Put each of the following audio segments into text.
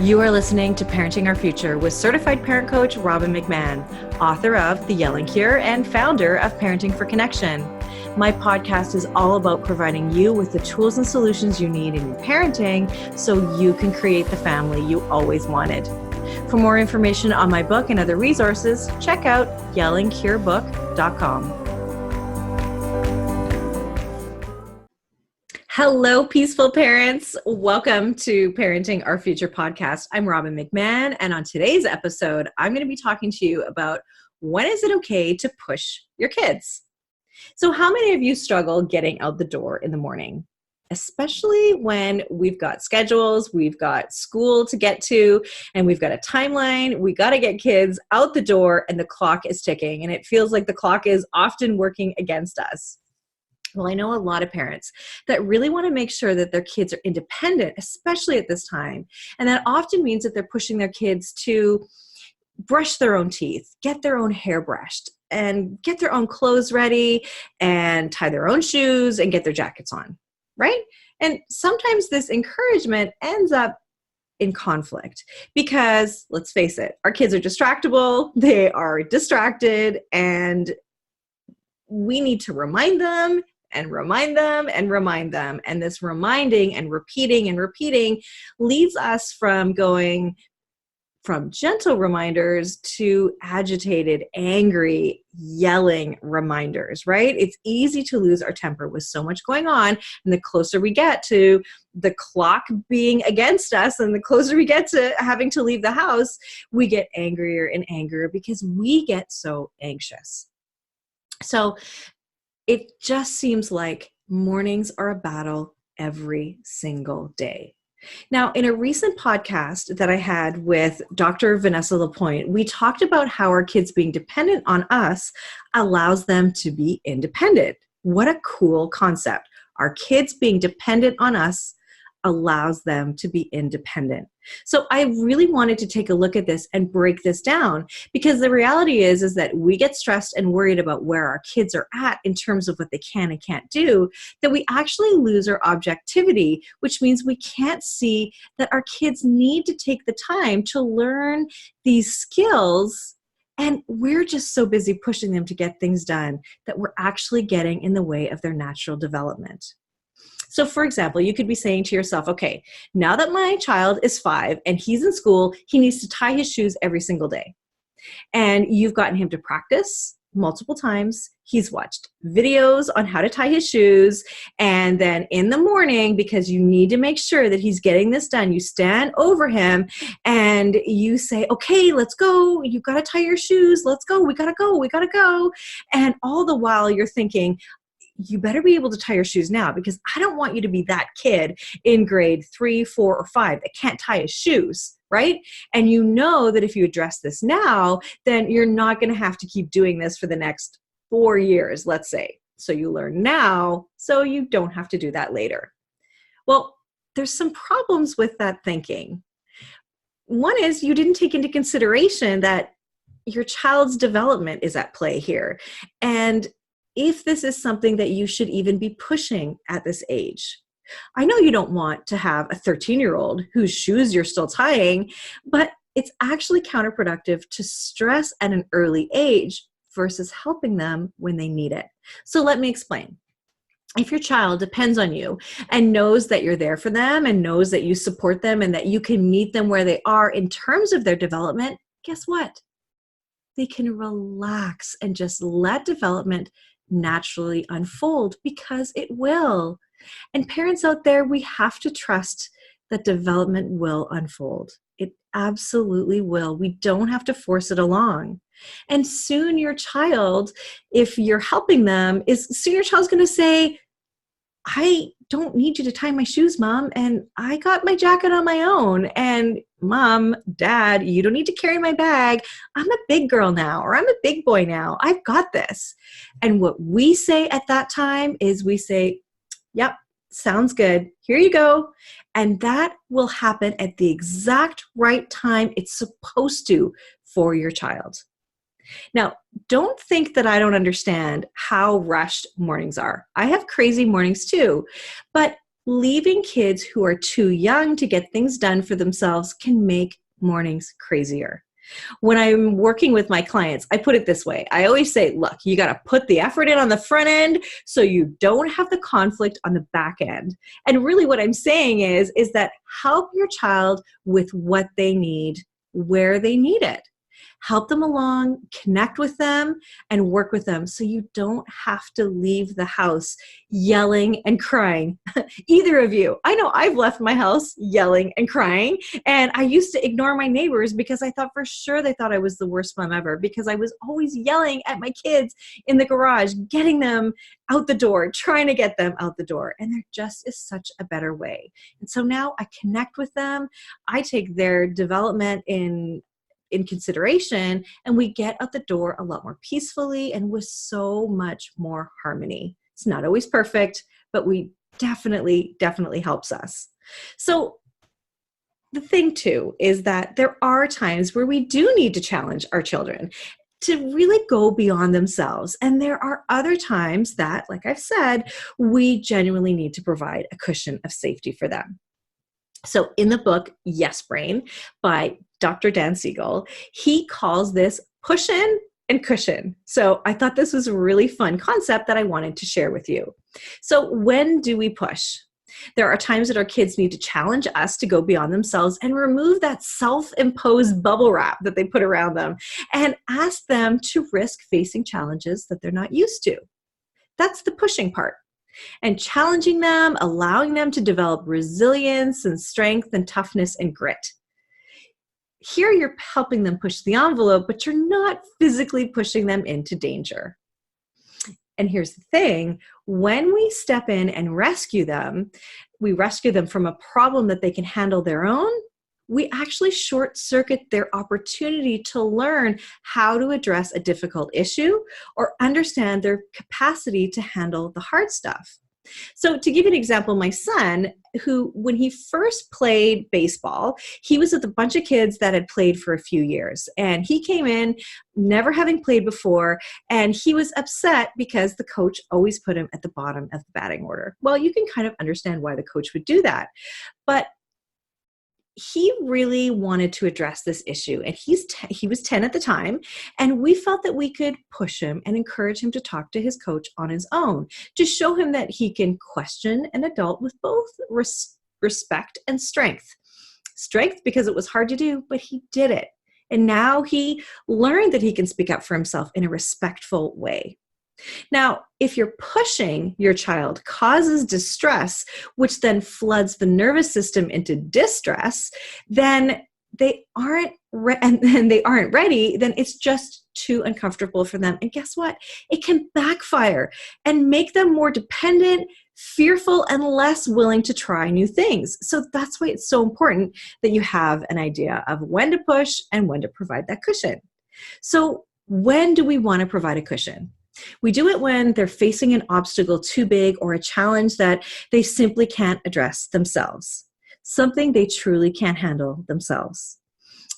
You are listening to Parenting Our Future with certified parent coach Robin McMahon, author of The Yelling Cure and founder of Parenting for Connection. My podcast is all about providing you with the tools and solutions you need in your parenting so you can create the family you always wanted. For more information on my book and other resources, check out yellingcurebook.com. Hello, peaceful parents. Welcome to Parenting Our Future podcast. I'm Robin McMahon, and on today's episode, I'm going to be talking to you about when is it okay to push your kids? So how many of you struggle getting out the door in the morning? Especially when we've got schedules, we've got school to get to, and we've got a timeline. We got to get kids out the door and the clock is ticking, and it feels like the clock is often working against us. Well, I know a lot of parents that really want to make sure that their kids are independent, especially at this time. And that often means that they're pushing their kids to brush their own teeth, get their own hair brushed, and get their own clothes ready, and tie their own shoes, and get their jackets on, right? And sometimes this encouragement ends up in conflict because, let's face it, our kids are distractible, they are distracted, and we need to remind them and remind them and remind them. And this reminding and repeating leads us from going from gentle reminders to agitated, angry, yelling reminders, right? It's easy to lose our temper with so much going on. And the closer we get to the clock being against us and the closer we get to having to leave the house, we get angrier and angrier because we get so anxious. So it just seems like mornings are a battle every single day. Now, in a recent podcast that I had with Dr. Vanessa Lapointe, we talked about how our kids being dependent on us allows them to be independent. What a cool concept. Our kids being dependent on us allows them to be independent. So I really wanted to take a look at this and break this down because the reality is that we get stressed and worried about where our kids are at in terms of what they can and can't do, that we actually lose our objectivity, which means we can't see that our kids need to take the time to learn these skills. And we're just so busy pushing them to get things done that we're actually getting in the way of their natural development. So for example, you could be saying to yourself, okay, now that my child is 5 and he's in school, he needs to tie his shoes every single day. And you've gotten him to practice multiple times. He's watched videos on how to tie his shoes. And then in the morning, because you need to make sure that he's getting this done, you stand over him and you say, okay, let's go. You've got to tie your shoes. Let's go. We got to go. We got to go. And all the while you're thinking, you better be able to tie your shoes now because I don't want you to be that kid in grade 3, 4, or 5 that can't tie his shoes, right? And you know that if you address this now, then you're not going to have to keep doing this for the next 4 years, let's say. So you learn now, so you don't have to do that later. Well, there's some problems with that thinking. One is you didn't take into consideration that your child's development is at play here. And if this is something that you should even be pushing at this age. I know you don't want to have a 13-year-old whose shoes you're still tying, but it's actually counterproductive to stress at an early age versus helping them when they need it. So let me explain. If your child depends on you and knows that you're there for them and knows that you support them and that you can meet them where they are in terms of their development, guess what? They can relax and just let development naturally unfold because it will. And parents out there, we have to trust that development will unfold. It absolutely will. We don't have to force it along. And soon your child, if you're helping them, soon your child's going to say, I don't need you to tie my shoes, Mom, and I got my jacket on my own. And Mom, Dad, you don't need to carry my bag. I'm a big girl now, or I'm a big boy now. I've got this. And what we say at that time is we say, yep, sounds good. Here you go. And that will happen at the exact right time it's supposed to for your child. Now, don't think that I don't understand how rushed mornings are. I have crazy mornings too, but Leaving kids who are too young to get things done for themselves can make mornings crazier. When I'm working with my clients, I put it this way. I always say, look, you got to put the effort in on the front end so you don't have the conflict on the back end. And really what I'm saying is that help your child with what they need, where they need it. Help them along, connect with them, and work with them so you don't have to leave the house yelling and crying. Either of you. I know I've left my house yelling and crying, and I used to ignore my neighbors because I thought for sure they thought I was the worst mom ever because I was always yelling at my kids in the garage, getting them out the door, trying to get them out the door. And there just is such a better way. And so now I connect with them. I take their development in consideration, and we get out the door a lot more peacefully and with so much more harmony. It's not always perfect, but we definitely helps us. So the thing too is that there are times where we do need to challenge our children to really go beyond themselves. And there are other times that, like I've said, we genuinely need to provide a cushion of safety for them. So in the book, Yes Brain by Dr. Dan Siegel, he calls this push in and cushion. So I thought this was a really fun concept that I wanted to share with you. So when do we push? There are times that our kids need to challenge us to go beyond themselves and remove that self-imposed bubble wrap that they put around them and ask them to risk facing challenges that they're not used to. That's the pushing part. And challenging them, allowing them to develop resilience and strength and toughness and grit. Here you're helping them push the envelope, but you're not physically pushing them into danger. And here's the thing, when we step in and rescue them, we rescue them from a problem that they can handle their own, we actually short circuit their opportunity to learn how to address a difficult issue or understand their capacity to handle the hard stuff. So to give you an example, my son, who when he first played baseball, he was with a bunch of kids that had played for a few years. And he came in never having played before, and he was upset because the coach always put him at the bottom of the batting order. Well, you can kind of understand why the coach would do that. But he really wanted to address this issue, and he was 10 at the time, and we felt that we could push him and encourage him to talk to his coach on his own to show him that he can question an adult with both respect and strength. Strength because it was hard to do, but he did it. And now he learned that he can speak up for himself in a respectful way. Now, if you're pushing your child causes distress, which then floods the nervous system into distress, then they aren't ready, then it's just too uncomfortable for them. And guess what? It can backfire and make them more dependent, fearful, and less willing to try new things. So that's why it's so important that you have an idea of when to push and when to provide that cushion. So when do we want to provide a cushion? We do it when they're facing an obstacle too big or a challenge that they simply can't address themselves, something they truly can't handle themselves.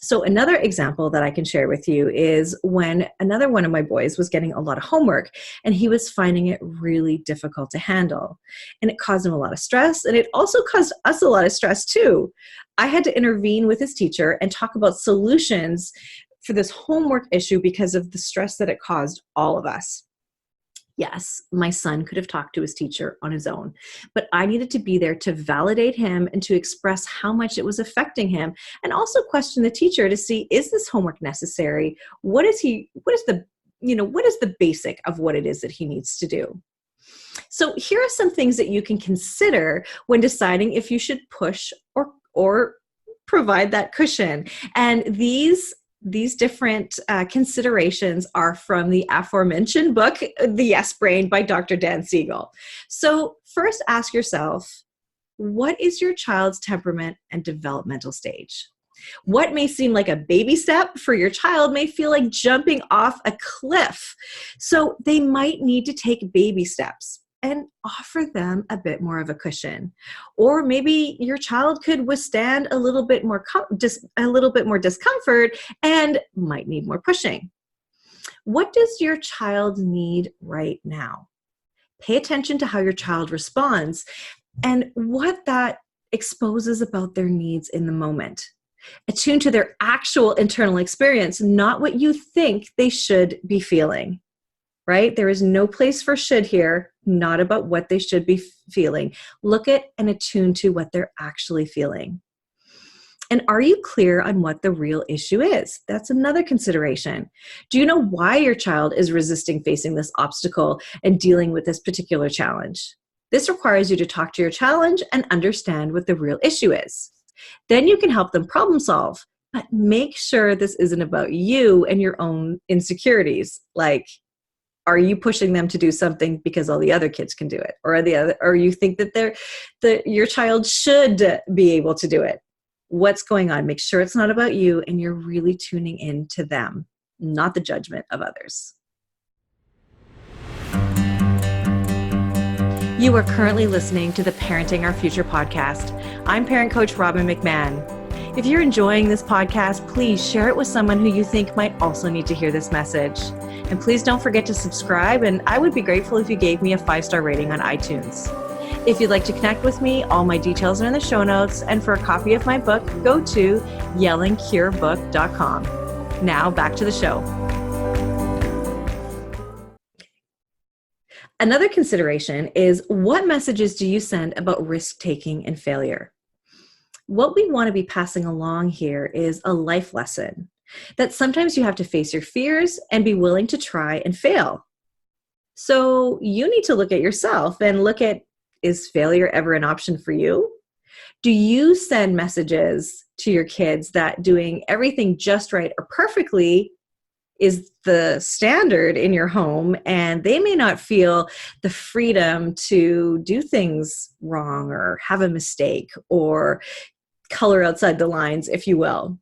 So another example that I can share with you is when another one of my boys was getting a lot of homework and he was finding it really difficult to handle. And it caused him a lot of stress, and it also caused us a lot of stress too. I had to intervene with his teacher and talk about solutions for this homework issue because of the stress that it caused all of us. Yes, my son could have talked to his teacher on his own, but I needed to be there to validate him and to express how much it was affecting him, and also question the teacher to see, is this homework necessary? What is the basic of what it is that he needs to do? So here are some things that you can consider when deciding if you should push or provide that cushion. And these different considerations are from the aforementioned book, The Yes Brain by Dr. Dan Siegel. So first ask yourself, what is your child's temperament and developmental stage? What may seem like a baby step for your child may feel like jumping off a cliff. So they might need to take baby steps and offer them a bit more of a cushion. Or maybe your child could withstand a little bit more discomfort and might need more pushing. What does your child need right now? Pay attention to how your child responds. and what that exposes about their needs in the moment. Attune to their actual internal experience, not what you think they should be feeling, right? There is no place for should here, not about what they should be feeling. Look at and attune to what they're actually feeling. And are you clear on what the real issue is? That's another consideration. Do you know why your child is resisting facing this obstacle and dealing with this particular challenge? This requires you to talk to your challenge and understand what the real issue is. Then you can help them problem solve, but make sure this isn't about you and your own insecurities. Like, are you pushing them to do something because all the other kids can do it? Or you think that your child should be able to do it? What's going on? Make sure it's not about you and you're really tuning in to them, not the judgment of others. You are currently listening to the Parenting Our Future podcast. I'm parent coach Robin McMahon. If you're enjoying this podcast, please share it with someone who you think might also need to hear this message. And please don't forget to subscribe, and I would be grateful if you gave me a 5-star rating on iTunes. If you'd like to connect with me, all my details are in the show notes, and for a copy of my book, go to yellingcurebook.com. Now back to the show. Another consideration is, what messages do you send about risk-taking and failure? What we want to be passing along here is a life lesson that sometimes you have to face your fears and be willing to try and fail. So you need to look at yourself and look at, is failure ever an option for you? Do you send messages to your kids that doing everything just right or perfectly is the standard in your home, and they may not feel the freedom to do things wrong or have a mistake or color outside the lines, if you will?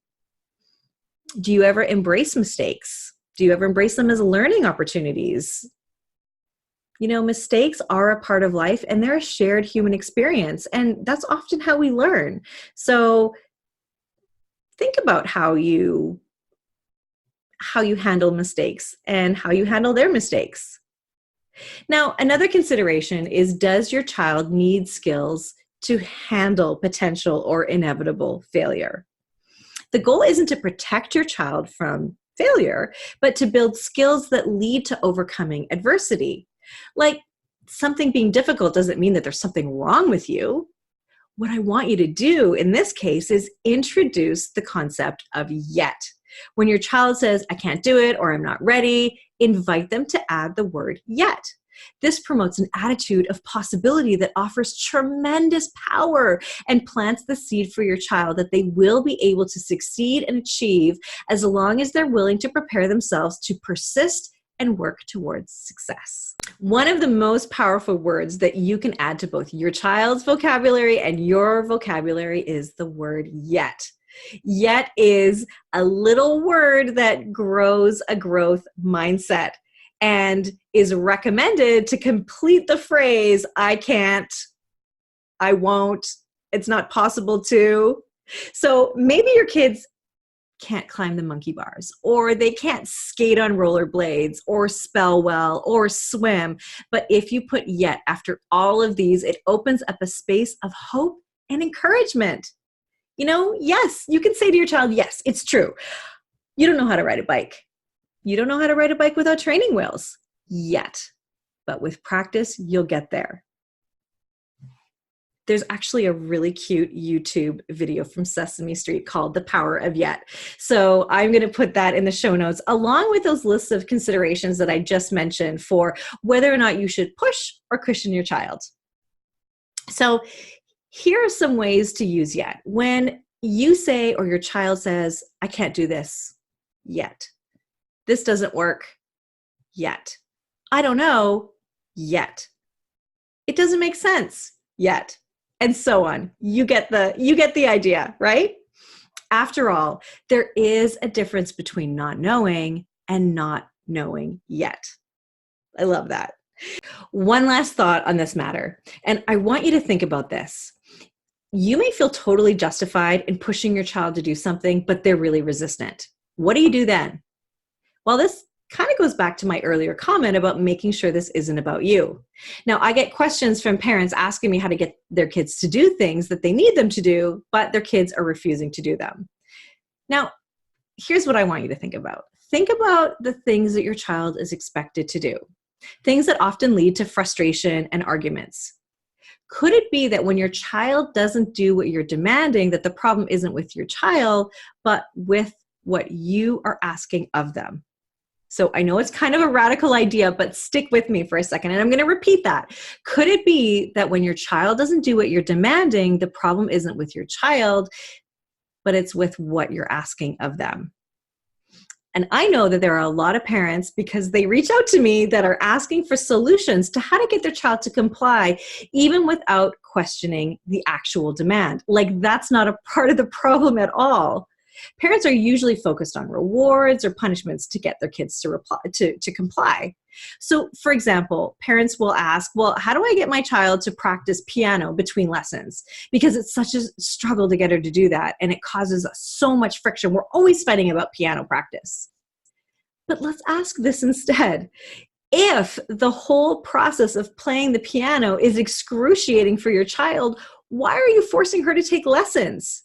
Do you ever embrace mistakes? Do you ever embrace them as learning opportunities? You know, mistakes are a part of life and they're a shared human experience, and that's often how we learn. So think about how you handle mistakes and how you handle their mistakes. Now, another consideration is, does your child need skills to handle potential or inevitable failure? The goal isn't to protect your child from failure, but to build skills that lead to overcoming adversity. Like, something being difficult doesn't mean that there's something wrong with you. What I want you to do in this case is introduce the concept of yet. When your child says, I can't do it, or I'm not ready, invite them to add the word yet. This promotes an attitude of possibility that offers tremendous power and plants the seed for your child that they will be able to succeed and achieve as long as they're willing to prepare themselves to persist and work towards success. One of the most powerful words that you can add to both your child's vocabulary and your vocabulary is the word yet. Yet is a little word that grows a growth mindset and is recommended to complete the phrase, I can't, I won't, it's not possible to. So maybe your kids can't climb the monkey bars, or they can't skate on rollerblades, or spell well, or swim. But if you put yet after all of these, it opens up a space of hope and encouragement. You know, yes, you can say to your child, yes, it's true. You don't know how to ride a bike. You don't know how to ride a bike without training wheels yet. But with practice, you'll get there. There's actually a really cute YouTube video from Sesame Street called The Power of Yet. So I'm going to put that in the show notes, along with those lists of considerations that I just mentioned for whether or not you should push or cushion your child. So here are some ways to use yet. When you say, or your child says, I can't do this yet. This doesn't work yet. I don't know yet. It doesn't make sense yet. And so on. You get the idea, right? After all, there is a difference between not knowing and not knowing yet. I love that. One last thought on this matter, and I want you to think about this. You may feel totally justified in pushing your child to do something, but they're really resistant. What do you do then? Well, this kind of goes back to my earlier comment about making sure this isn't about you. Now, I get questions from parents asking me how to get their kids to do things that they need them to do, but their kids are refusing to do them. Now, here's what I want you to think about. Think about the things that your child is expected to do, things that often lead to frustration and arguments. Could it be that when your child doesn't do what you're demanding, that the problem isn't with your child, but with what you are asking of them? So I know it's kind of a radical idea, but stick with me for a second. And I'm going to repeat that. Could it be that when your child doesn't do what you're demanding, the problem isn't with your child, but it's with what you're asking of them? And I know that there are a lot of parents, because they reach out to me, that are asking for solutions to how to get their child to comply, even without questioning the actual demand. Like, that's not a part of the problem at all. Parents are usually focused on rewards or punishments to get their kids to comply. So, for example, parents will ask, well, how do I get my child to practice piano between lessons? Because it's such a struggle to get her to do that, and it causes us so much friction. We're always fighting about piano practice. But let's ask this instead. If the whole process of playing the piano is excruciating for your child, why are you forcing her to take lessons?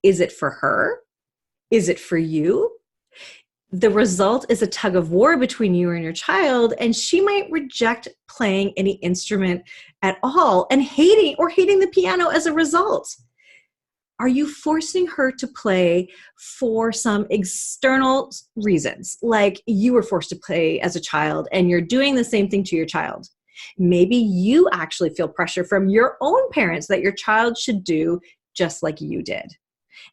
Is it for her? Is it for you? The result is a tug of war between you and your child, and she might reject playing any instrument at all and hating the piano as a result. Are you forcing her to play for some external reasons, like you were forced to play as a child and you're doing the same thing to your child? Maybe you actually feel pressure from your own parents that your child should do just like you did.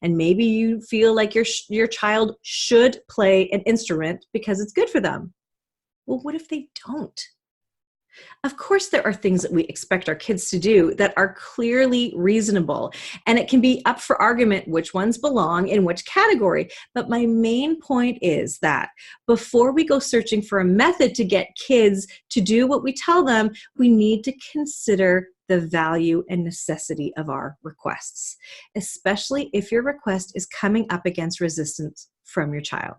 And maybe you feel like your child should play an instrument because it's good for them. Well, what if they don't? Of course, there are things that we expect our kids to do that are clearly reasonable, and it can be up for argument which ones belong in which category. But my main point is that before we go searching for a method to get kids to do what we tell them, we need to consider the value and necessity of our requests, especially if your request is coming up against resistance from your child.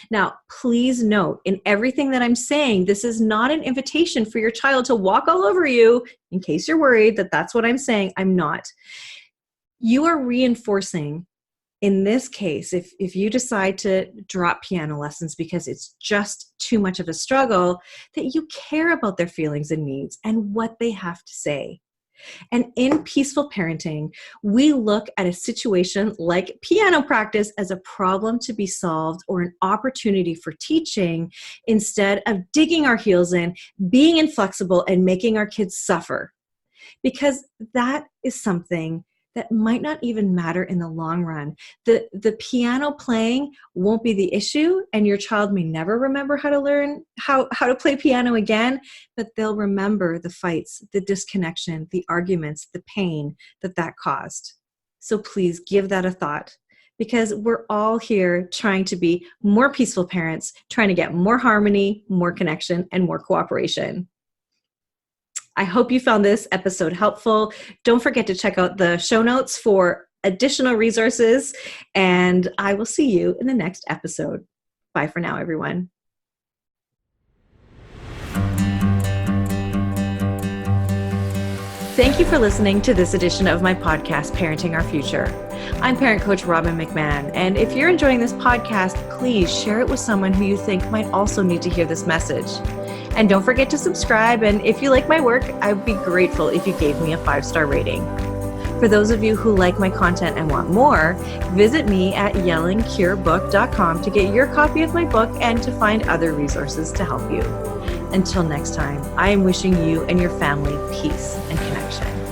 Now, please note, in everything that I'm saying, this is not an invitation for your child to walk all over you. In case you're worried that that's what I'm saying, I'm not. You are reinforcing, in this case, if you decide to drop piano lessons because it's just too much of a struggle, that you care about their feelings and needs and what they have to say. And in peaceful parenting, we look at a situation like piano practice as a problem to be solved or an opportunity for teaching, instead of digging our heels in, being inflexible, and making our kids suffer. Because that is something that might not even matter in the long run. The piano playing won't be the issue, and your child may never remember how to learn how to play piano again, but they'll remember the fights, the disconnection, the arguments, the pain that caused. So please give that a thought, because we're all here trying to be more peaceful parents, trying to get more harmony, more connection, and more cooperation. I hope you found this episode helpful. Don't forget to check out the show notes for additional resources, and I will see you in the next episode. Bye for now, everyone. Thank you for listening to this edition of my podcast, Parenting Our Future. I'm parent coach Robin McMahon, and if you're enjoying this podcast, please share it with someone who you think might also need to hear this message. And don't forget to subscribe, and if you like my work, I'd be grateful if you gave me a 5-star rating. For those of you who like my content and want more, visit me at yellingcurebook.com to get your copy of my book and to find other resources to help you. Until next time, I am wishing you and your family peace and connection.